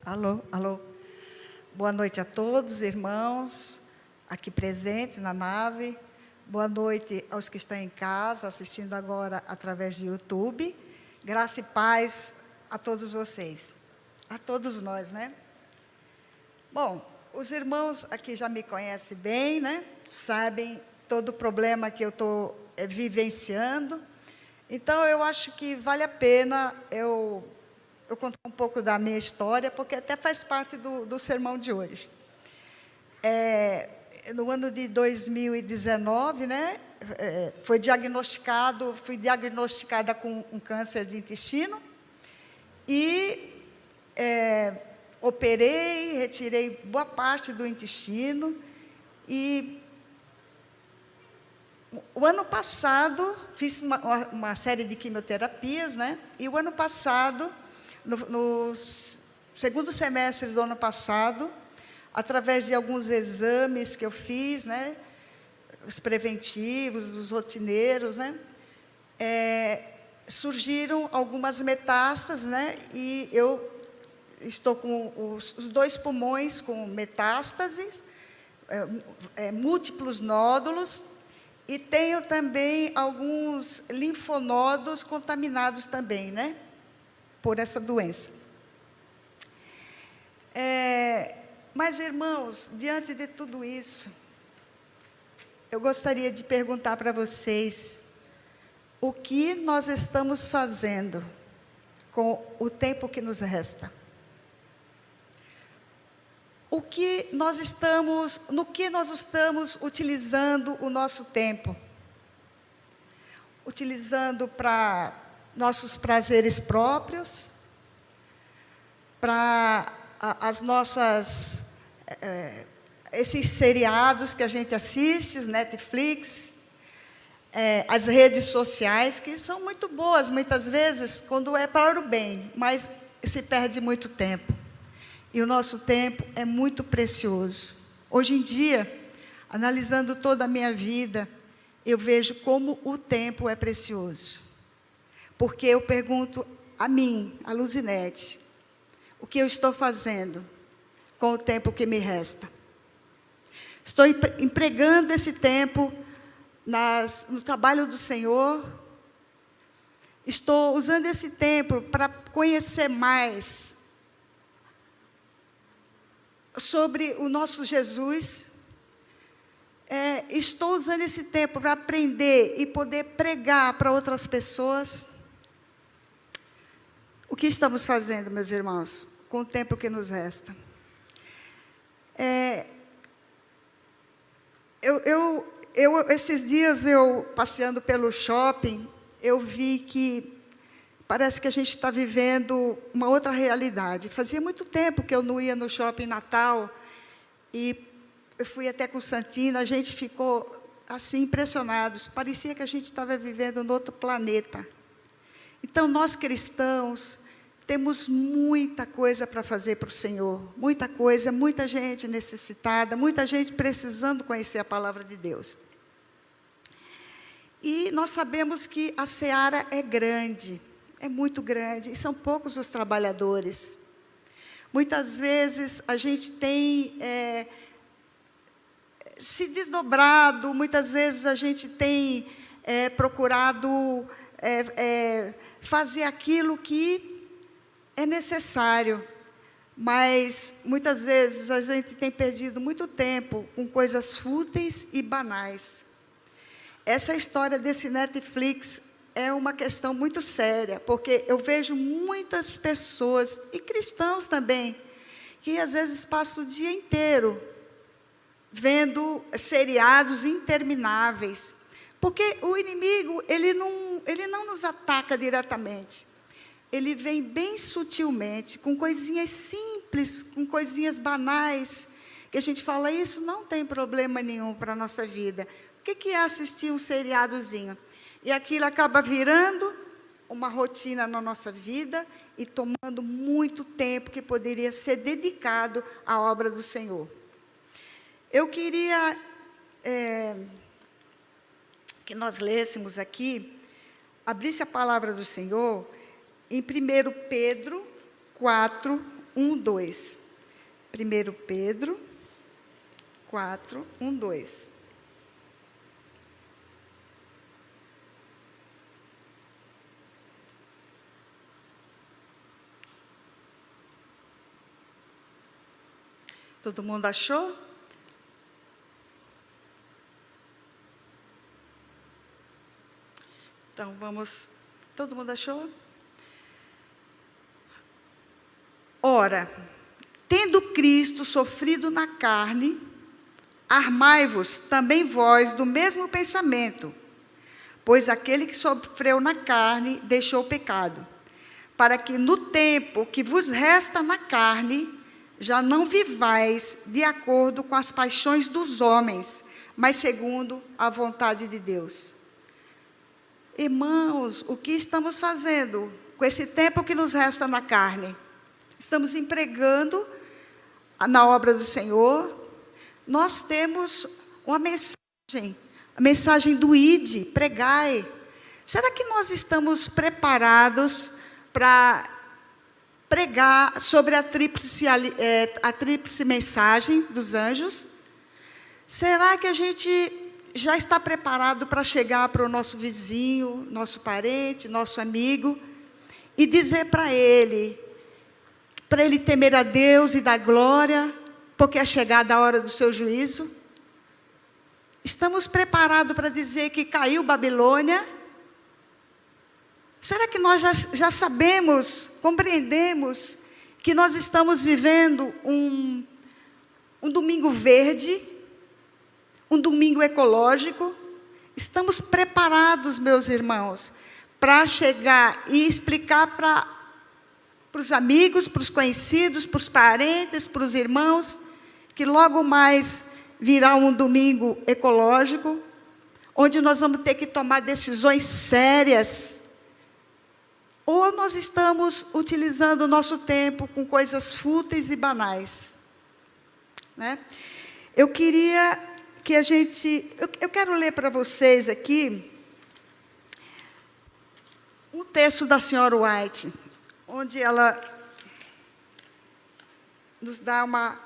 Alô, alô. Boa noite a todos, irmãos, aqui presentes na nave. Boa noite aos que estão em casa, assistindo agora através do YouTube. Graça e paz a todos vocês, a todos nós, né? Bom, os irmãos aqui já me conhecem bem, né? Sabem todo o problema que eu estou vivenciando. Então, eu acho que vale a pena eu contar um pouco da minha história, porque até faz parte do sermão de hoje. No ano de 2019, né, fui diagnosticada com um câncer de intestino e operei, retirei boa parte do intestino e o ano passado fiz uma série de quimioterapias, né, e o ano passado, no segundo semestre do ano passado, através de alguns exames que eu fiz, né, os preventivos, os rotineiros, né, surgiram algumas metástases, né, e eu estou com os 2 pulmões com metástases, múltiplos nódulos, e tenho também alguns linfonodos contaminados também, né, por essa doença. Mas, irmãos, diante de tudo isso, eu gostaria de perguntar para vocês, o que nós estamos fazendo com o tempo que nos resta? No que nós estamos utilizando o nosso tempo? Utilizando para nossos prazeres próprios, para as nossas, esses seriados que a gente assiste, os Netflix, as redes sociais, que são muito boas, muitas vezes, quando é para o bem, mas se perde muito tempo. E o nosso tempo é muito precioso. Hoje em dia, analisando toda a minha vida, eu vejo como o tempo é precioso. Porque eu pergunto a mim, a Luzinete, o que eu estou fazendo com o tempo que me resta? Estou empregando esse tempo no trabalho do Senhor? Estou usando esse tempo para conhecer mais sobre o nosso Jesus? Estou usando esse tempo para aprender e poder pregar para outras pessoas? O que estamos fazendo, meus irmãos, com o tempo que nos resta? Esses dias, passeando pelo shopping, eu vi que parece que a gente está vivendo uma outra realidade. Fazia muito tempo que eu não ia no shopping Natal, e eu fui até com Santina, a gente ficou assim impressionados, parecia que a gente estava vivendo em outro planeta. Então, nós cristãos temos muita coisa para fazer para o Senhor, muita coisa, muita gente necessitada, muita gente precisando conhecer a palavra de Deus. E nós sabemos que a seara é grande, é muito grande, e são poucos os trabalhadores. Muitas vezes a gente tem se desdobrado, muitas vezes a gente tem procurado fazer aquilo que é necessário, mas muitas vezes a gente tem perdido muito tempo com coisas fúteis e banais. Essa história desse Netflix é uma questão muito séria, porque eu vejo muitas pessoas, e cristãos também, que às vezes passam o dia inteiro vendo seriados intermináveis, porque o inimigo, ele não nos ataca diretamente, ele vem bem sutilmente, com coisinhas simples, com coisinhas banais, que a gente fala, isso não tem problema nenhum para a nossa vida. O que é assistir um seriadozinho? E aquilo acaba virando uma rotina na nossa vida e tomando muito tempo que poderia ser dedicado à obra do Senhor. Eu queria que nós lêssemos aqui, abrisse a palavra do Senhor, em 1 Pedro 4, 1, 2. 1 Pedro 4, 1, 2. Todo mundo achou? Então, vamos... Todo mundo achou? Ora, tendo Cristo sofrido na carne, armai-vos também vós do mesmo pensamento, pois aquele que sofreu na carne deixou o pecado, para que no tempo que vos resta na carne, já não vivais de acordo com as paixões dos homens, mas segundo a vontade de Deus. Irmãos, o que estamos fazendo com esse tempo que nos resta na carne? Estamos empregando na obra do Senhor. Nós temos uma mensagem, a mensagem do Ide, pregai. Será que nós estamos preparados para pregar sobre a tríplice mensagem dos anjos? Será que a gente já está preparado para chegar para o nosso vizinho, nosso parente, nosso amigo, e dizer para ele temer a Deus e dar glória, porque é chegada a hora do seu juízo? Estamos preparados para dizer que caiu Babilônia? Será que nós já sabemos, compreendemos, que nós estamos vivendo um domingo verde, um domingo ecológico? Estamos preparados, meus irmãos, para chegar e explicar para os amigos, para os conhecidos, para os parentes, para os irmãos, que logo mais virá um domingo ecológico, onde nós vamos ter que tomar decisões sérias? Ou nós estamos utilizando o nosso tempo com coisas fúteis e banais, né? Eu queria que a gente... Eu quero ler para vocês aqui um texto da senhora White, onde ela nos dá uma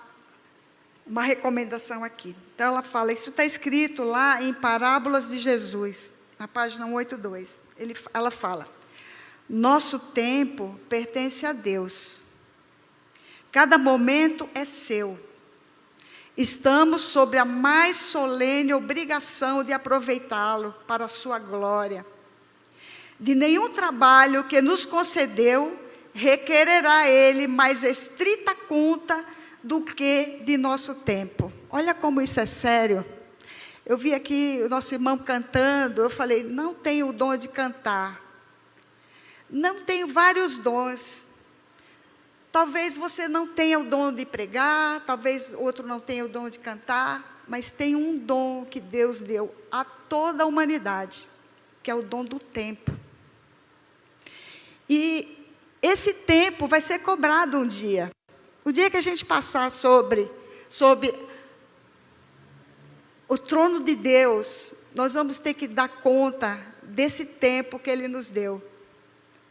recomendação aqui. Então, ela fala, isso está escrito lá em Parábolas de Jesus, na página 182. Ela fala: nosso tempo pertence a Deus. Cada momento é seu. Estamos sob a mais solene obrigação de aproveitá-lo para a sua glória. De nenhum trabalho que nos concedeu requererá ele mais estrita conta do que de nosso tempo. Olha como isso é sério. Eu vi aqui o nosso irmão cantando, eu falei, não tenho o dom de cantar. Não tenho vários dons. Talvez você não tenha o dom de pregar, talvez outro não tenha o dom de cantar, mas tem um dom que Deus deu a toda a humanidade, que é o dom do tempo. E esse tempo vai ser cobrado um dia. O dia que a gente passar sobre o trono de Deus, nós vamos ter que dar conta desse tempo que Ele nos deu.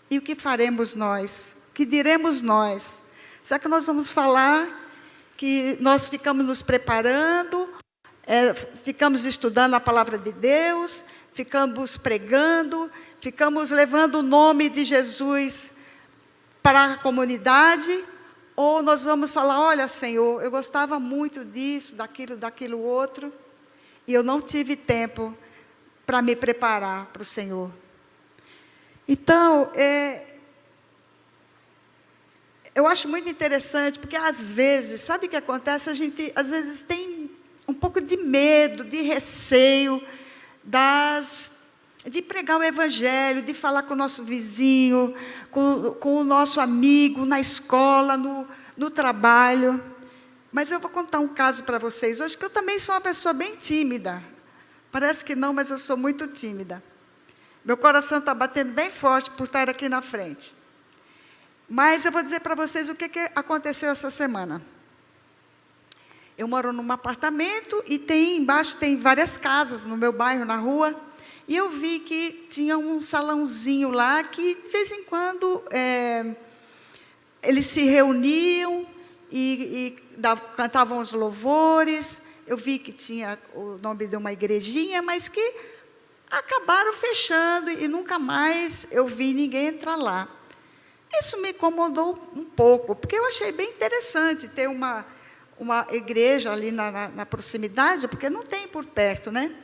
E o que faremos nós? O que diremos nós? Será que nós vamos falar que nós ficamos nos preparando, ficamos estudando a palavra de Deus, ficamos pregando, ficamos levando o nome de Jesus para a comunidade? Ou nós vamos falar, olha, Senhor, eu gostava muito disso, daquilo outro, e eu não tive tempo para me preparar para o Senhor. Então, eu acho muito interessante, porque às vezes, sabe o que acontece? A gente, às vezes, tem um pouco de medo, de receio, de pregar o Evangelho, de falar com o nosso vizinho, com o nosso amigo, na escola, no trabalho. Mas eu vou contar um caso para vocês hoje, que eu também sou uma pessoa bem tímida. Parece que não, mas eu sou muito tímida. Meu coração está batendo bem forte por estar aqui na frente. Mas eu vou dizer para vocês o que aconteceu essa semana. Eu moro num apartamento e embaixo tem várias casas no meu bairro, na rua. E eu vi que tinha um salãozinho lá que, de vez em quando, eles se reuniam e cantavam os louvores. Eu vi que tinha o nome de uma igrejinha, mas que acabaram fechando e nunca mais eu vi ninguém entrar lá. Isso me incomodou um pouco, porque eu achei bem interessante ter uma igreja ali na proximidade, porque não tem por perto, né?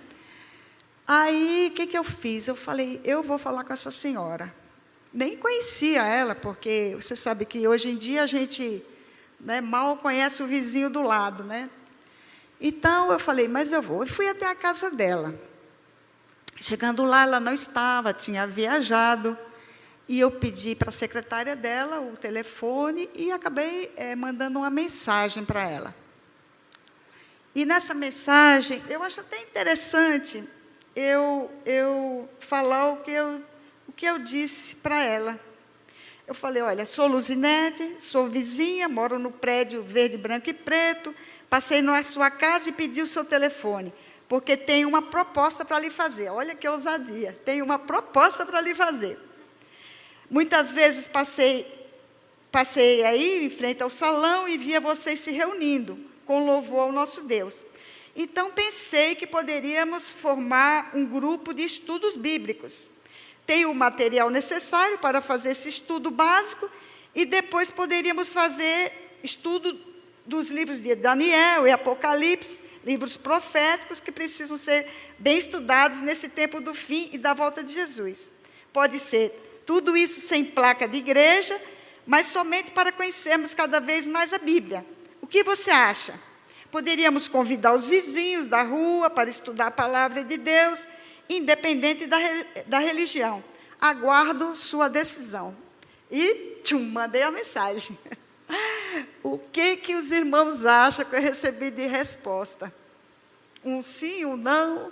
Aí, o que eu fiz? Eu falei, eu vou falar com essa senhora. Nem conhecia ela, porque você sabe que hoje em dia a gente, né, mal conhece o vizinho do lado, né? Então, eu falei, mas eu vou. E fui até a casa dela. Chegando lá, ela não estava, tinha viajado. E eu pedi para a secretária dela o telefone e acabei mandando uma mensagem para ela. E nessa mensagem, eu acho até interessante eu falar o que eu disse para ela. Eu falei, olha, sou Luzinete, sou vizinha, moro no prédio verde, branco e preto, passei na sua casa e pedi o seu telefone, porque tenho uma proposta para lhe fazer. Olha que ousadia, tenho uma proposta para lhe fazer. Muitas vezes passei aí, em frente ao salão, e via vocês se reunindo, com louvor ao nosso Deus. Então, pensei que poderíamos formar um grupo de estudos bíblicos. Tenho o material necessário para fazer esse estudo básico, e depois poderíamos fazer estudo dos livros de Daniel e Apocalipse, livros proféticos que precisam ser bem estudados nesse tempo do fim e da volta de Jesus. Pode ser tudo isso sem placa de igreja, mas somente para conhecermos cada vez mais a Bíblia. O que você acha? Poderíamos convidar os vizinhos da rua para estudar a palavra de Deus, independente da religião. Aguardo sua decisão. E, mandei a mensagem. O que os irmãos acham que eu recebi de resposta? Um sim, um não?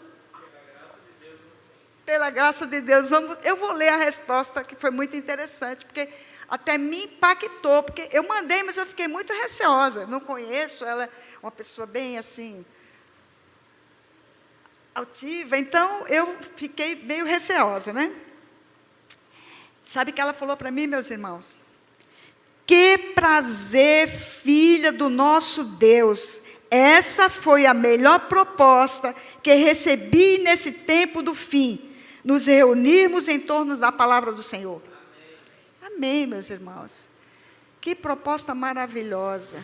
Pela graça de Deus, eu vou ler a resposta, que foi muito interessante, porque até me impactou, porque eu mandei, mas eu fiquei muito receosa. Não conheço, ela é uma pessoa bem assim, altiva, então eu fiquei meio receosa, né? Sabe o que ela falou para mim, meus irmãos? Que prazer, filha do nosso Deus. Essa foi a melhor proposta que recebi nesse tempo do fim. Nos reunirmos em torno da palavra do Senhor. Amém, meus irmãos. Que proposta maravilhosa.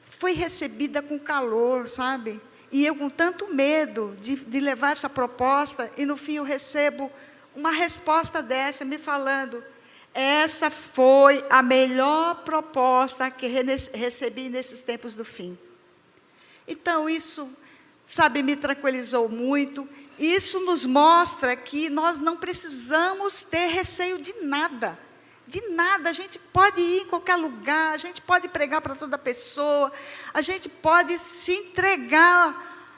Foi recebida com calor, sabe? E eu com tanto medo de levar essa proposta, e no fim eu recebo uma resposta dessa, me falando, essa foi a melhor proposta que recebi nesses tempos do fim. Então, isso, sabe, me tranquilizou muito. Isso nos mostra que nós não precisamos ter receio de nada. De nada. A gente pode ir em qualquer lugar, a gente pode pregar para toda pessoa, a gente pode se entregar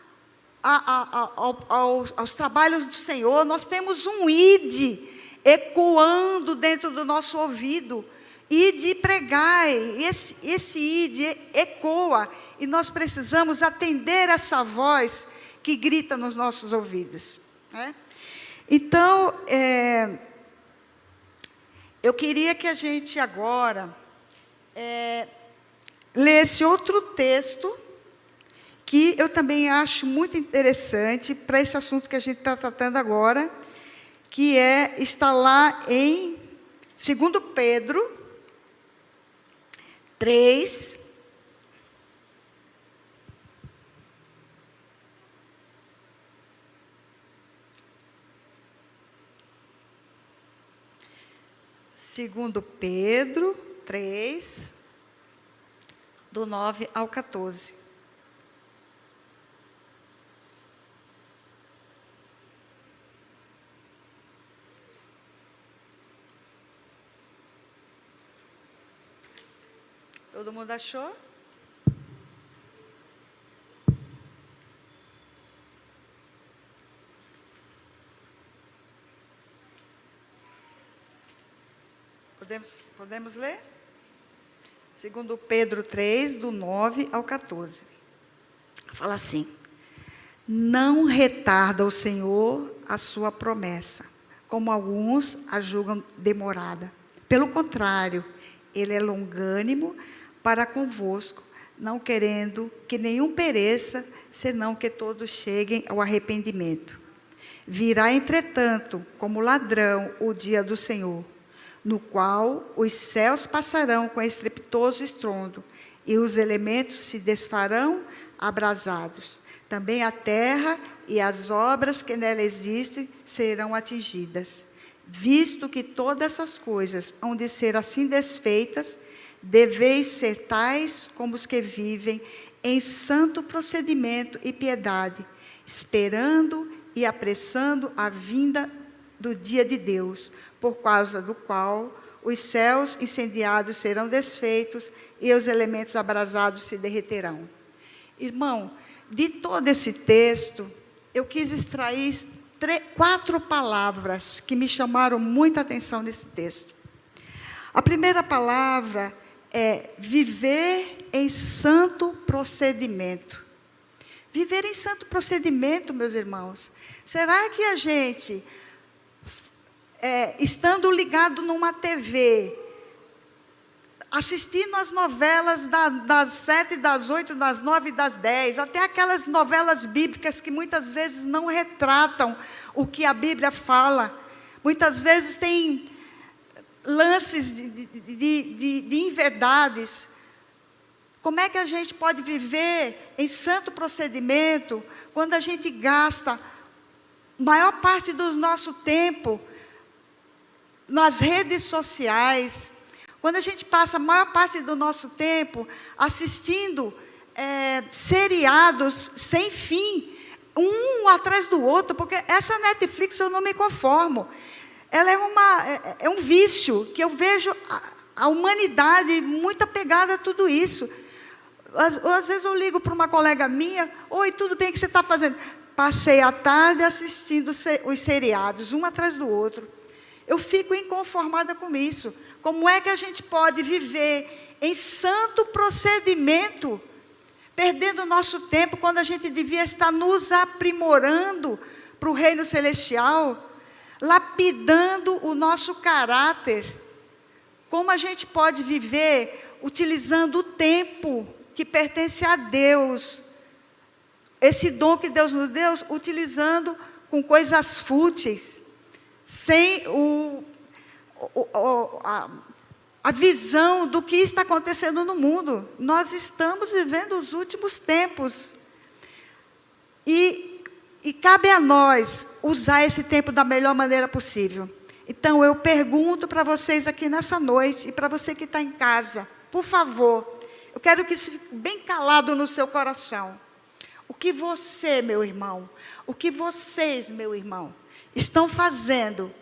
aos trabalhos do Senhor. Nós temos um ide ecoando dentro do nosso ouvido. Ide e pregai. Esse ide ecoa. E nós precisamos atender essa voz que grita nos nossos ouvidos, né? Então, eu queria que a gente agora lesse outro texto, que eu também acho muito interessante para esse assunto que a gente está tratando agora, que está lá em 2 Pedro 3, Segundo Pedro 3, do 9 ao 14. Todo mundo achou? Podemos ler? Segundo Pedro 3, do 9 ao 14. Fala assim: não retarda o Senhor a sua promessa, como alguns a julgam demorada. Pelo contrário, Ele é longânimo para convosco, não querendo que nenhum pereça, senão que todos cheguem ao arrependimento. Virá, entretanto, como ladrão o dia do Senhor, no qual os céus passarão com estrepitoso estrondo, e os elementos se desfarão abrasados. Também a terra e as obras que nela existem serão atingidas. Visto que todas essas coisas hão de ser assim desfeitas, deveis ser tais como os que vivem em santo procedimento e piedade, esperando e apressando a vinda do dia de Deus, por causa do qual os céus incendiados serão desfeitos e os elementos abrasados se derreterão. Irmão, de todo esse texto, eu quis extrair 4 palavras que me chamaram muita atenção nesse texto. A primeira palavra é viver em santo procedimento. Viver em santo procedimento, meus irmãos. Será que a gente, estando ligado numa TV, assistindo as novelas das 7, das 8, das 9, das 10, até aquelas novelas bíblicas que muitas vezes não retratam o que a Bíblia fala, muitas vezes tem lances de inverdades. Como é que a gente pode viver em santo procedimento quando a gente gasta maior parte do nosso tempo nas redes sociais, quando a gente passa a maior parte do nosso tempo assistindo seriados sem fim, um atrás do outro, porque essa Netflix eu não me conformo. Ela é um vício que eu vejo a humanidade muito apegada a tudo isso. Às vezes eu ligo para uma colega minha: oi, tudo bem, o que você está fazendo? Passei a tarde assistindo os seriados, um atrás do outro. Eu fico inconformada com isso. Como é que a gente pode viver em santo procedimento, perdendo o nosso tempo, quando a gente devia estar nos aprimorando para o reino celestial, lapidando o nosso caráter? Como a gente pode viver utilizando o tempo que pertence a Deus, esse dom que Deus nos deu, utilizando com coisas fúteis, sem a visão do que está acontecendo no mundo? Nós estamos vivendo os últimos tempos. E cabe a nós usar esse tempo da melhor maneira possível. Então, eu pergunto para vocês aqui nessa noite, e para você que está em casa, por favor, eu quero que isso fique bem calado no seu coração. O que você, meu irmão, o que vocês, meu irmão, estão fazendo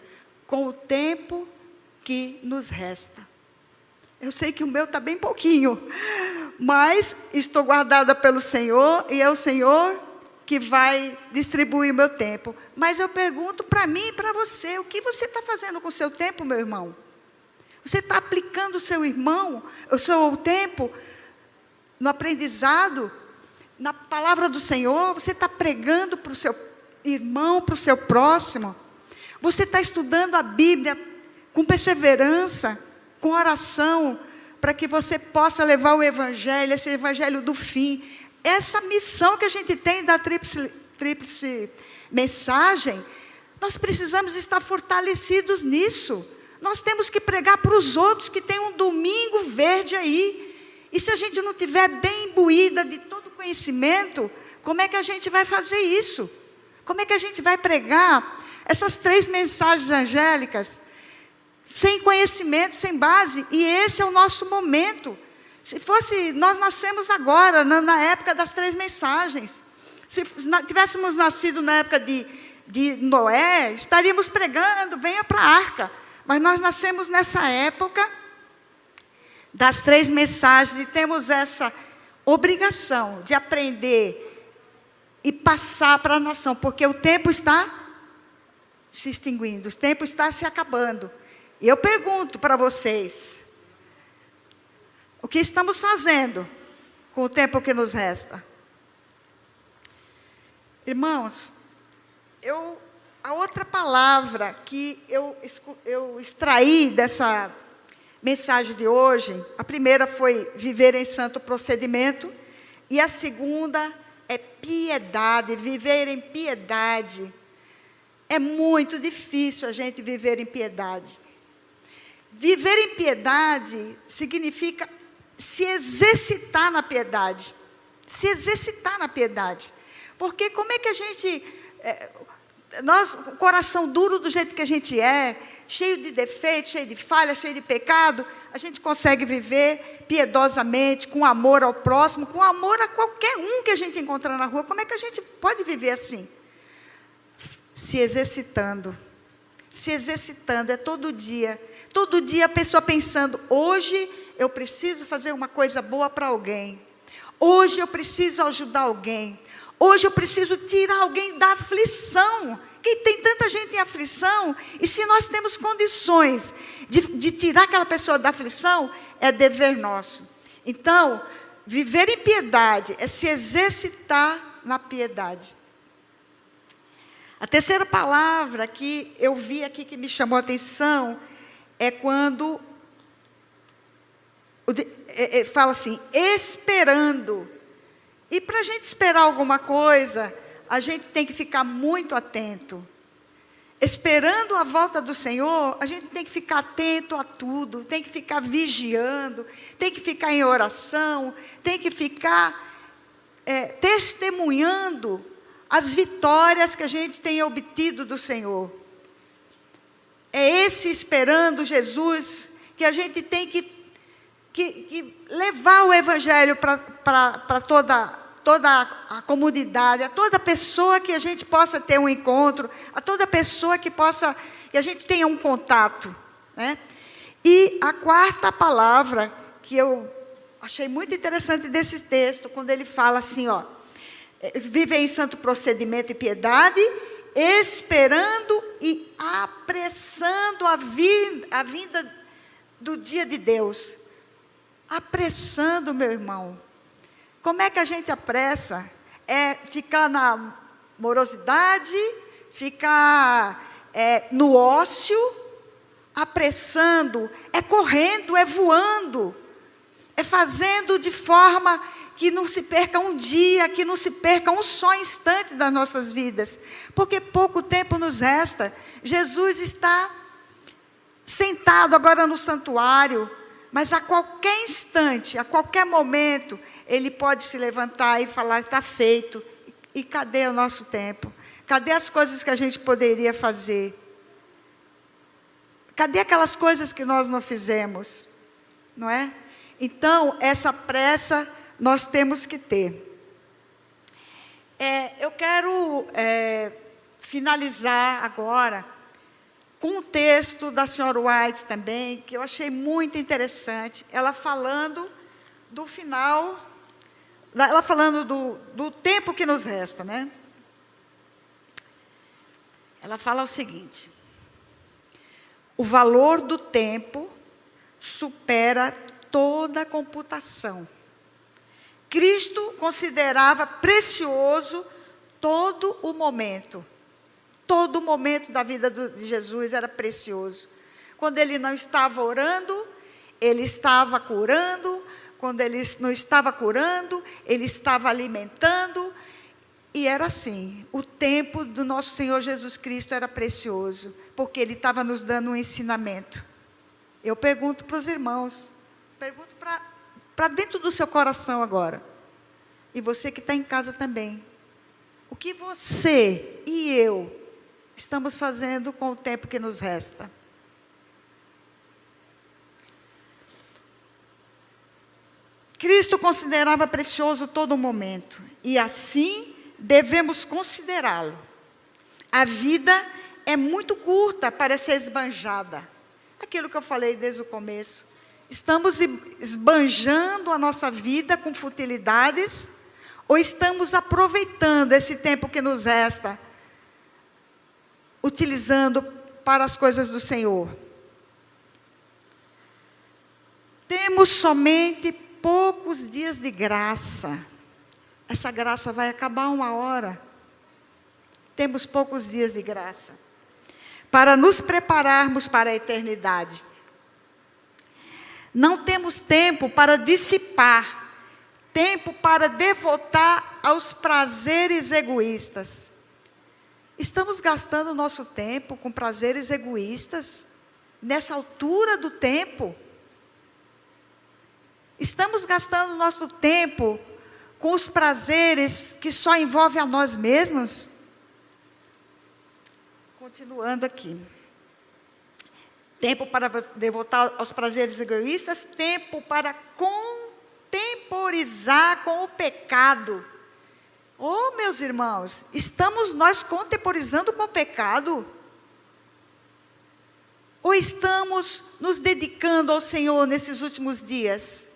com o tempo que nos resta? Eu sei que o meu está bem pouquinho, mas estou guardada pelo Senhor, e é o Senhor que vai distribuir o meu tempo. Mas eu pergunto para mim e para você: o que você está fazendo com o seu tempo, meu irmão? Você está aplicando o seu tempo no aprendizado, na palavra do Senhor? Você está pregando para o seu irmão, para o seu próximo? Você está estudando a Bíblia com perseverança, com oração, para que você possa levar o Evangelho, esse Evangelho do fim, essa missão que a gente tem da tríplice mensagem? Nós precisamos estar fortalecidos nisso. Nós temos que pregar para os outros que tem um domingo verde aí. E se a gente não estiver bem imbuída de todo o conhecimento, como é que a gente vai fazer isso? Como é que a gente vai pregar essas 3 mensagens angélicas sem conhecimento, sem base? E esse é o nosso momento. Se fosse, nós nascemos agora, na época das 3 mensagens. Se tivéssemos nascido na época de Noé, estaríamos pregando: venha para a arca. Mas nós nascemos nessa época das 3 mensagens, e temos essa obrigação de aprender e passar para a nação, porque o tempo está se extinguindo, o tempo está se acabando. E eu pergunto para vocês: o que estamos fazendo com o tempo que nos resta? Irmãos, a outra palavra que eu extraí dessa mensagem de hoje, a primeira foi viver em santo procedimento, e a segunda é piedade, viver em piedade. É muito difícil a gente viver em piedade. Viver em piedade significa se exercitar na piedade. Se exercitar na piedade. Porque como é que a gente... nós, o coração duro do jeito que a gente é, cheio de defeitos, cheio de falhas, cheio de pecado, a gente consegue viver piedosamente, com amor ao próximo, com amor a qualquer um que a gente encontrar na rua. Como é que a gente pode viver assim? Se exercitando. Se exercitando, é todo dia. Todo dia a pessoa pensando, hoje eu preciso fazer uma coisa boa para alguém. Hoje eu preciso ajudar alguém. Hoje eu preciso tirar alguém da aflição. Que tem tanta gente em aflição. E se nós temos condições de tirar aquela pessoa da aflição, é dever nosso. Então, viver em piedade é se exercitar na piedade. A terceira palavra que eu vi aqui que me chamou a atenção é quando fala assim, esperando. E para a gente esperar alguma coisa, a gente tem que ficar muito atento. Esperando a volta do Senhor, a gente tem que ficar atento a tudo, tem que ficar vigiando, tem que ficar em oração, tem que ficar testemunhando as vitórias que a gente tem obtido do Senhor. É esse esperando Jesus que a gente tem que levar o Evangelho para toda a comunidade, a toda pessoa que a gente possa ter um encontro, a toda pessoa que a gente tenha um contato, né? E a quarta palavra que eu achei muito interessante desse texto, quando ele fala assim, viver em santo procedimento e piedade, esperando e apressando a vinda do dia de Deus. Apressando, meu irmão. Como é que a gente apressa? É ficar na morosidade, ficar no ócio, apressando, é correndo, é voando, é fazendo de forma que não se perca um dia, que não se perca um só instante das nossas vidas, porque pouco tempo nos resta. Jesus está sentado agora no santuário, mas a qualquer instante, a qualquer momento, Ele pode se levantar e falar, está feito. E cadê o nosso tempo? Cadê as coisas que a gente poderia fazer? Cadê aquelas coisas que nós não fizemos? Não é? Então, essa pressa nós temos que ter. Eu quero finalizar agora com um texto da senhora White também, que eu achei muito interessante. Ela falando do final, ela falando do tempo que nos resta, né? Ela fala o seguinte: o valor do tempo supera toda a computação. Cristo considerava precioso todo o momento. Todo o momento da vida de Jesus era precioso. Quando Ele não estava orando, Ele estava curando. Quando Ele não estava curando, Ele estava alimentando. E era assim. O tempo do nosso Senhor Jesus Cristo era precioso, porque Ele estava nos dando um ensinamento. Eu pergunto para os irmãos, pergunto para dentro do seu coração agora, e você que está em casa também, o que você e eu estamos fazendo com o tempo que nos resta? Cristo considerava precioso todo momento, e assim devemos considerá-lo. A vida é muito curta para ser esbanjada. Aquilo que eu falei desde o começo. Estamos esbanjando a nossa vida com futilidades, ou estamos aproveitando esse tempo que nos resta, utilizando para as coisas do Senhor? Temos somente poucos dias de graça. Essa graça vai acabar uma hora. Temos poucos dias de graça para nos prepararmos para a eternidade. Não temos tempo para dissipar, tempo para devotar aos prazeres egoístas. Estamos gastando nosso tempo com prazeres egoístas? Nessa altura do tempo? Estamos gastando nosso tempo com os prazeres que só envolvem a nós mesmos? Continuando aqui. Tempo para devotar aos prazeres egoístas, tempo para contemporizar com o pecado. Oh, meus irmãos, estamos nós contemporizando com o pecado? Ou estamos nos dedicando ao Senhor nesses últimos dias?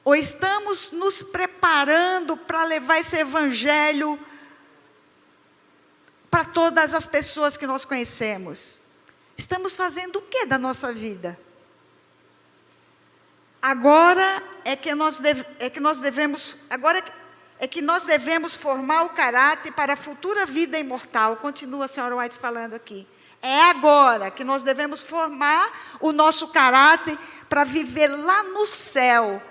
Ou estamos nos preparando para levar esse evangelho para todas as pessoas que nós conhecemos? Estamos fazendo o que da nossa vida? Agora é que nós devemos formar o caráter para a futura vida imortal. Continua a senhora White falando aqui. É agora que nós devemos formar o nosso caráter para viver lá no céu,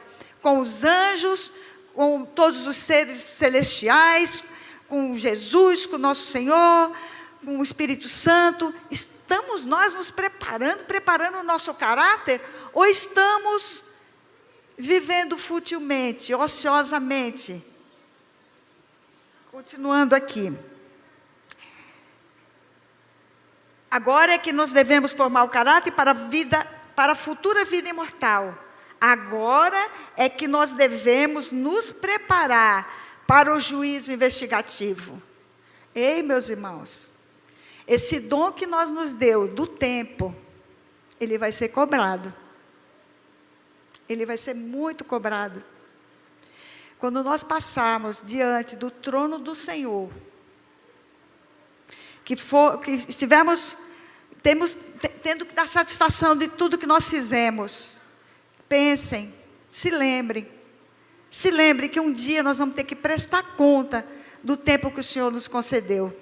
com os anjos, com todos os seres celestiais, com Jesus, com o nosso Senhor, com o Espírito Santo. Estamos nós nos preparando o nosso caráter, ou estamos vivendo futilmente, ociosamente? Continuando aqui. Agora é que nós devemos formar o caráter para a futura vida imortal. Agora é que nós devemos nos preparar para o juízo investigativo. Ei, meus irmãos, esse dom que nós nos deu do tempo, ele vai ser cobrado. Ele vai ser muito cobrado. Quando nós passarmos diante do trono do Senhor, que estivermos tendo que dar satisfação de tudo que nós fizemos, pensem, se lembrem que um dia nós vamos ter que prestar conta do tempo que o Senhor nos concedeu,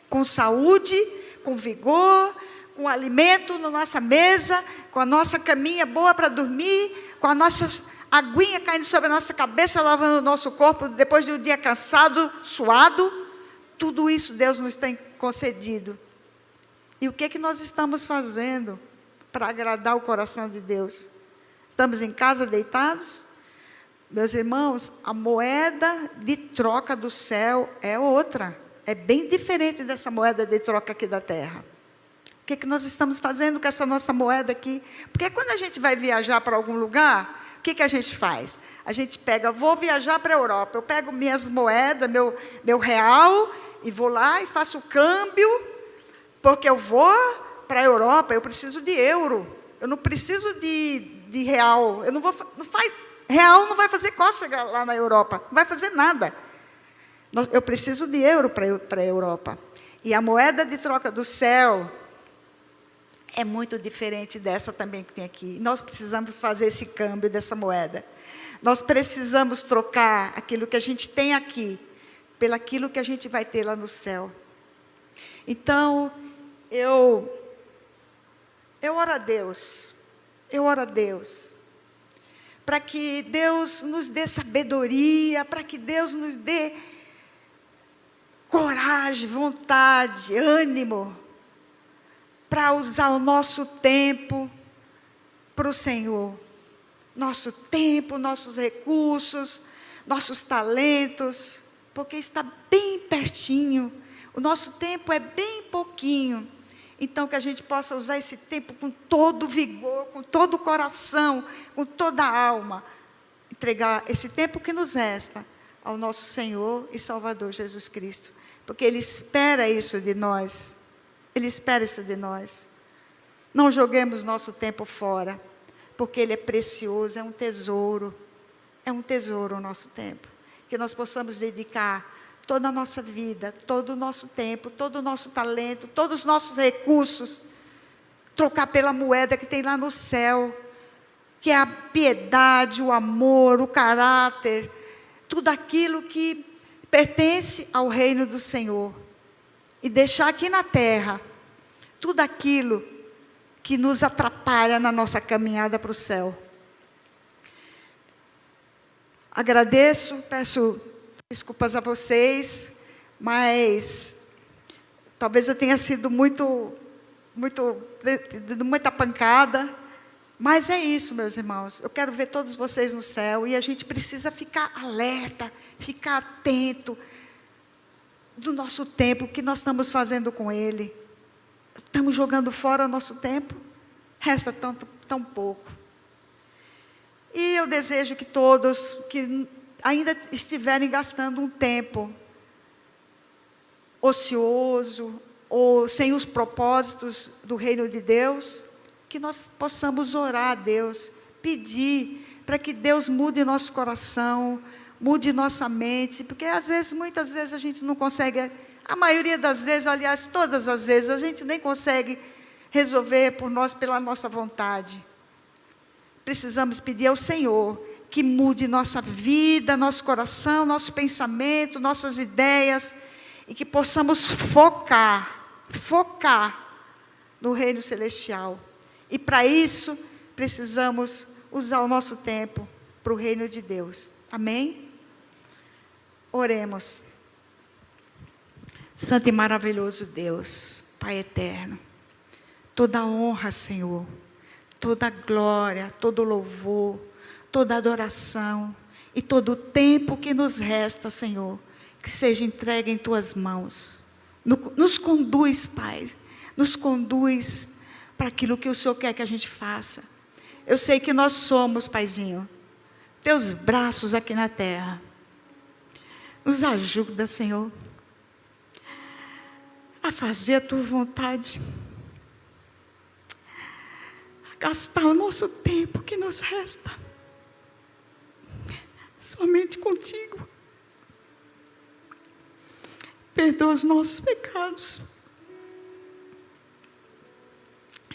com saúde, com vigor, com alimento na nossa mesa, com a nossa caminha boa para dormir, com a nossa aguinha caindo sobre a nossa cabeça, lavando o nosso corpo, depois de um dia cansado, suado. Tudo isso Deus nos tem concedido. E o que é que nós estamos fazendo para agradar o coração de Deus? Estamos em casa deitados? Meus irmãos, a moeda de troca do céu é outra. É bem diferente dessa moeda de troca aqui da terra. O que é que nós estamos fazendo com essa nossa moeda aqui? Porque quando a gente vai viajar para algum lugar, o que a gente faz? A gente vou viajar para a Europa, eu pego minhas moedas, meu real, e vou lá e faço o câmbio, porque eu vou para a Europa, eu preciso de euro, eu não preciso de real, real não vai fazer cócega lá na Europa, não vai fazer nada. Eu preciso de euro para a Europa. E a moeda de troca do céu é muito diferente dessa também que tem aqui. Nós precisamos fazer esse câmbio dessa moeda. Nós precisamos trocar aquilo que a gente tem aqui pelaquilo que a gente vai ter lá no céu. Então, eu oro a Deus, para que Deus nos dê sabedoria, para que Deus nos dê coragem, vontade, ânimo, para usar o nosso tempo para o Senhor. Nosso tempo, nossos recursos, nossos talentos, porque está bem pertinho. O nosso tempo é bem pouquinho. Então, que a gente possa usar esse tempo com todo o vigor, com todo o coração, com toda a alma. Entregar esse tempo que nos resta ao nosso Senhor e Salvador Jesus Cristo. Porque Ele espera isso de nós. Ele espera isso de nós. Não joguemos nosso tempo fora, porque ele é precioso, é um tesouro o nosso tempo. Que nós possamos dedicar toda a nossa vida, todo o nosso tempo, todo o nosso talento, todos os nossos recursos, trocar pela moeda que tem lá no céu, que é a piedade, o amor, o caráter, tudo aquilo que pertence ao reino do Senhor. E deixar aqui na terra tudo aquilo que nos atrapalha na nossa caminhada para o céu. Agradeço, peço desculpas a vocês, mas talvez eu tenha sido muita pancada, mas é isso, meus irmãos. Eu quero ver todos vocês no céu e a gente precisa ficar alerta, ficar atento do nosso tempo, o que nós estamos fazendo com ele. Estamos jogando fora o nosso tempo? Resta tão pouco. E eu desejo que todos que ainda estiverem gastando um tempo ocioso ou sem os propósitos do reino de Deus, que nós possamos orar a Deus, pedir para que Deus mude nosso coração, mude nossa mente, porque muitas vezes a gente não consegue, a maioria das vezes, aliás, todas as vezes, a gente nem consegue resolver pela nossa vontade. Precisamos pedir ao Senhor que mude nossa vida, nosso coração, nosso pensamento, nossas ideias, e que possamos focar no reino celestial. E para isso, precisamos usar o nosso tempo para o reino de Deus. Amém? Oremos. Santo e maravilhoso Deus, Pai eterno, toda a honra, Senhor, toda a glória, todo o louvor, toda a adoração e todo o tempo que nos resta, Senhor, que seja entregue em Tuas mãos. Nos conduz, Pai, nos conduz para aquilo que o Senhor quer que a gente faça. Eu sei que nós somos, Paizinho, Teus braços aqui na terra. Nos ajuda, Senhor, a fazer a Tua vontade, a gastar o nosso tempo que nos resta somente contigo. Perdoa os nossos pecados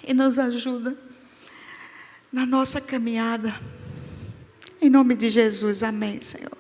e nos ajuda na nossa caminhada. Em nome de Jesus, amém, Senhor.